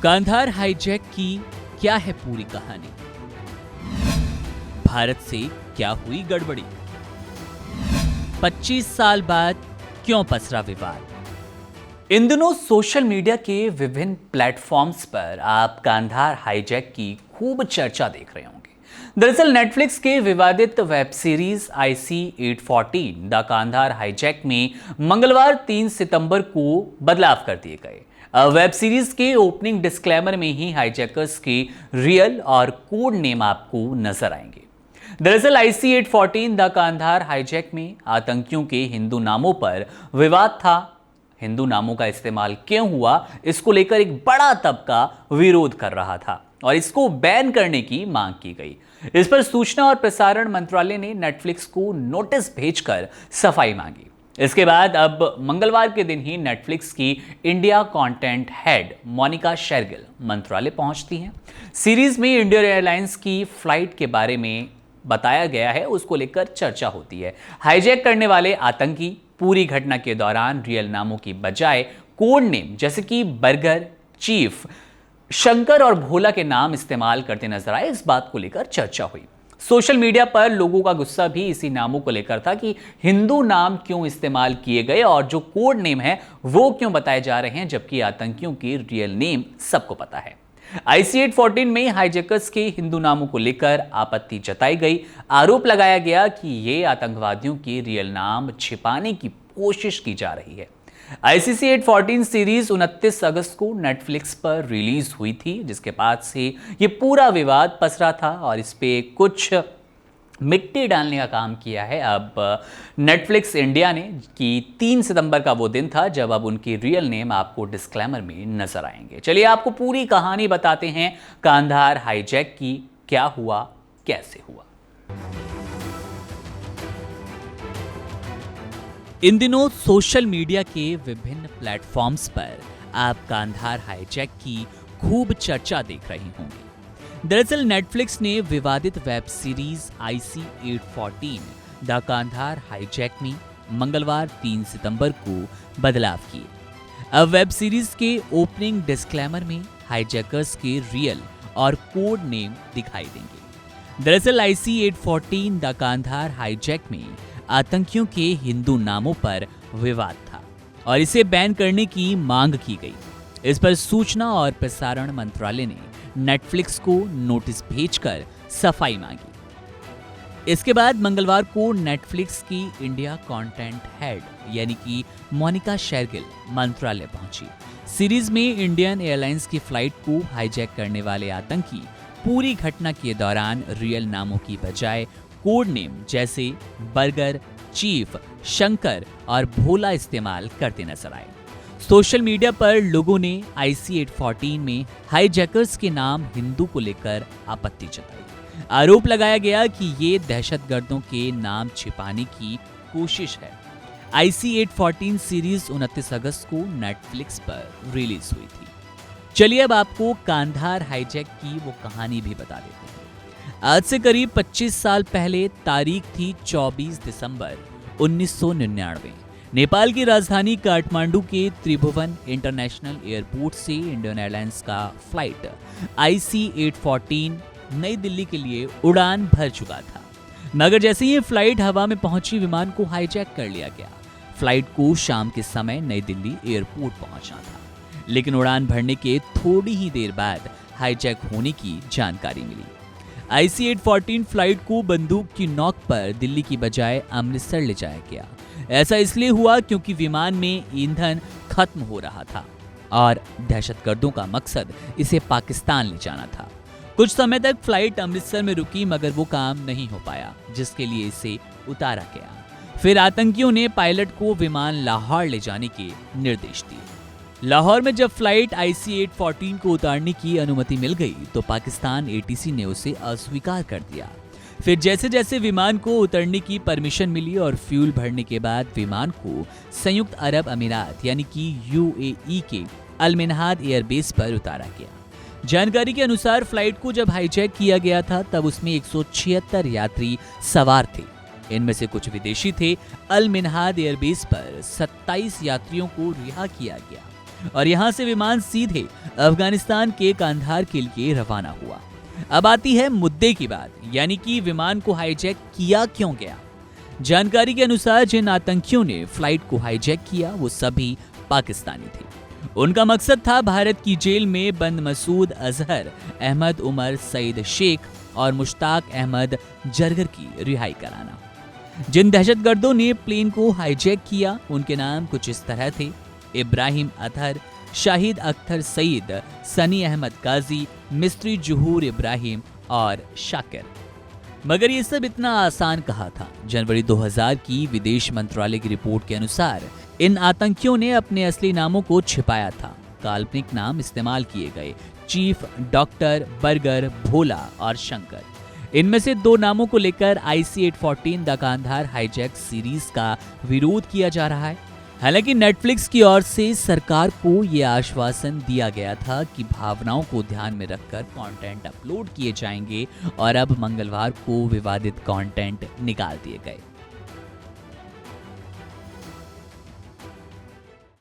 Kandahar hijack की क्या है पूरी कहानी? भारत से क्या हुई गड़बड़ी? 25 साल बाद क्यों पसरा विवाद? इन दिनों सोशल मीडिया के विभिन्न प्लेटफॉर्म्स पर आप कांधार हाईजैक की खूब चर्चा देख रहे होंगे। दरअसल नेटफ्लिक्स के विवादित web series IC-814 the Kandahar hijack में मंगलवार 3 सितंबर को बदलाव कर दिए गए। वेब सीरीज के ओपनिंग डिस्क्लेमर में ही हाईजैकर्स के रियल और कोड नेम आपको नजर आएंगे। दरअसल IC-814 द कांधार हाईजैक में आतंकियों के हिंदू नामों पर विवाद था। हिंदू नामों का इस्तेमाल क्यों हुआ, इसको लेकर एक बड़ा तबका विरोध कर रहा था और इसको बैन करने की मांग की गई। इस पर सूचना और प्रसारण मंत्रालय ने नेटफ्लिक्स को नोटिस भेजकर सफाई मांगी। इसके बाद अब मंगलवार के दिन ही नेटफ्लिक्स की India content head Monika Shergill मंत्रालय पहुंचती हैं। सीरीज में इंडियन एयरलाइंस की फ्लाइट के बारे में बताया गया है, उसको लेकर चर्चा होती है। हाईजैक करने वाले आतंकी पूरी घटना के दौरान रियल नामों की बजाय कोड नेम जैसे कि बर्गर, चीफ, शंकर और भोला के नाम इस्तेमाल करते नजर आए। इस बात को लेकर चर्चा हुई। सोशल मीडिया पर लोगों का गुस्सा भी इसी नामों को लेकर था कि हिंदू नाम क्यों इस्तेमाल किए गए और जो कोड नेम है वो क्यों बताए जा रहे हैं, जबकि आतंकियों की रियल नेम सबको पता है। IC-814 में हाईजैकर्स के हिंदू नामों को लेकर आपत्ति जताई गई। आरोप लगाया गया कि ये आतंकवादियों के रियल नाम छिपाने की कोशिश की जा रही है। IC-814 सीरीज 29 अगस्त को नेटफ्लिक्स पर रिलीज हुई थी, जिसके बाद से ये पूरा विवाद पसरा था और इस पे कुछ मिट्टी डालने का काम किया है अब नेटफ्लिक्स इंडिया ने कि 3 सितंबर का वो दिन था जब अब उनकी रियल नेम आपको डिस्क्लेमर में नजर आएंगे। चलिए आपको पूरी कहानी बताते हैं कांधार हाईजैक की, क्या हुआ, कैसे हुआ। इन दिनों सोशल मीडिया के विभिन्न प्लेटफॉर्म्स पर आप कांधार हाईजैक की खूब चर्चा देख रहे होंगे। दरअसल नेटफ्लिक्स ने विवादित web series IC-814 the Kandahar hijack में मंगलवार 3 सितंबर को बदलाव किए। अब वेब सीरीज के ओपनिंग डिस्क्लेमर में हाईजैकर्स के रियल और कोड नेम दिखाई देंगे। दरअसल IC-814 द कांधार हाईजैक में आतंकियों के हिंदू नामों पर विवाद था और इसे बैन करने की मांग की गई। इस पर सूचना और प्रसारण मंत्रालय ने नेटफ्लिक्स को नोटिस भेजकर सफाई मांगी। इसके बाद मंगलवार को नेटफ्लिक्स की इंडिया कंटेंट हेड यानी कि मोनिका शेरगिल मंत्रालय पहुंची। सीरीज में इंडियन एयरलाइंस की फ्लाइट को हाईजैक करने वाले आतंकी पूरी घटना के दौरान रियल नामों की बजाय कोड नेम जैसे बर्गर, चीफ, शंकर और भोला इस्तेमाल करते नजर आए। सोशल मीडिया पर लोगों ने IC-814 में हाईजैकर्स के नाम हिंदू को लेकर आपत्ति जताई। आरोप लगाया गया कि ये दहशतगर्दों के नाम छिपाने की कोशिश है। IC-814 सीरीज 29 अगस्त को नेटफ्लिक्स पर रिलीज हुई थी। चलिए अब आपको कांधार हाईजैक की वो कहानी भी बता देते हैं। आज से करीब 25 साल पहले तारीख थी 24 दिसंबर 1999। नेपाल की राजधानी काठमांडू के त्रिभुवन इंटरनेशनल एयरपोर्ट से इंडियन एयरलाइंस का फ्लाइट IC-814 नई दिल्ली के लिए उड़ान भर चुका था, मगर जैसे ही फ्लाइट हवा में पहुंची विमान को हाईजैक कर लिया गया। फ्लाइट को शाम के समय नई दिल्ली एयरपोर्ट पहुंचना था, लेकिन उड़ान भरने के थोड़ी ही देर बाद हाईजैक होने की जानकारी मिली। IC-814 फ्लाइट को बंदूक की नोक पर दिल्ली की बजाय अमृतसर ले जाया गया। ऐसा इसलिए हुआ क्योंकि विमान में ईंधन खत्म हो रहा था और दहशतगर्दों का मकसद इसे पाकिस्तान ले जाना था। कुछ समय तक फ्लाइट अमृतसर में रुकी, मगर वो काम नहीं हो पाया, जिसके लिए इसे उतारा गया। फिर आतंकियों ने पायलट को विमान लाहौर ले जाने के निर्देश दिए। लाहौर में जब फ्लाइट IC-814 को उतारने की अनुमति मिल गई तो पाकिस्तान ATC ने उसे अस्वीकार कर दिया। फिर जैसे जैसे विमान को उतरने की परमिशन मिली और फ्यूल भरने के बाद विमान को संयुक्त अरब अमीरात यानी कि UAE के अल मिनहाद एयरबेस पर उतारा गया। जानकारी के अनुसार फ्लाइट को जब हाईजैक किया गया था तब उसमें 176 यात्री सवार थे। इनमें से कुछ विदेशी थे। अल मिनहाद एयरबेस पर 27 यात्रियों को रिहा किया गया। और यहां से विमान सीधे अफगानिस्तान के कांधार के लिए रवाना हुआ। अब आती है मुद्दे की बात, यानी कि विमान को हाईजैक किया क्यों गया। जानकारी के अनुसार जिन आतंकियों ने फ्लाइट को हाईजैक किया वो सभी पाकिस्तानी थे। उनका मकसद था भारत की जेल में बंद मसूद अजहर, अहमद उमर सईद शेख और मुश्ताक अहमद जरगर की रिहाई कराना। जिन दहशतगर्दों ने प्लेन को हाईजैक किया उनके नाम कुछ इस तरह थे: इब्राहिम अतहर, शाहिद अख्तर सईद, सनी अहमद काजी, मिस्त्री जुहूर इब्राहिम और शाकिर। मगर ये सब इतना आसान कहा था। जनवरी 2000 की विदेश मंत्रालय की रिपोर्ट के अनुसार इन आतंकियों ने अपने असली नामों को छिपाया था। काल्पनिक नाम इस्तेमाल किए गए: चीफ, डॉक्टर, बर्गर, भोला और शंकर। इनमें से 2 नामों को लेकर IC-814 the Kandahar hijack series का विरोध किया जा रहा है। हालांकि नेटफ्लिक्स की ओर से सरकार को यह आश्वासन दिया गया था कि भावनाओं को ध्यान में रखकर कंटेंट अपलोड किए जाएंगे और अब मंगलवार को विवादित कंटेंट निकाल दिए गए।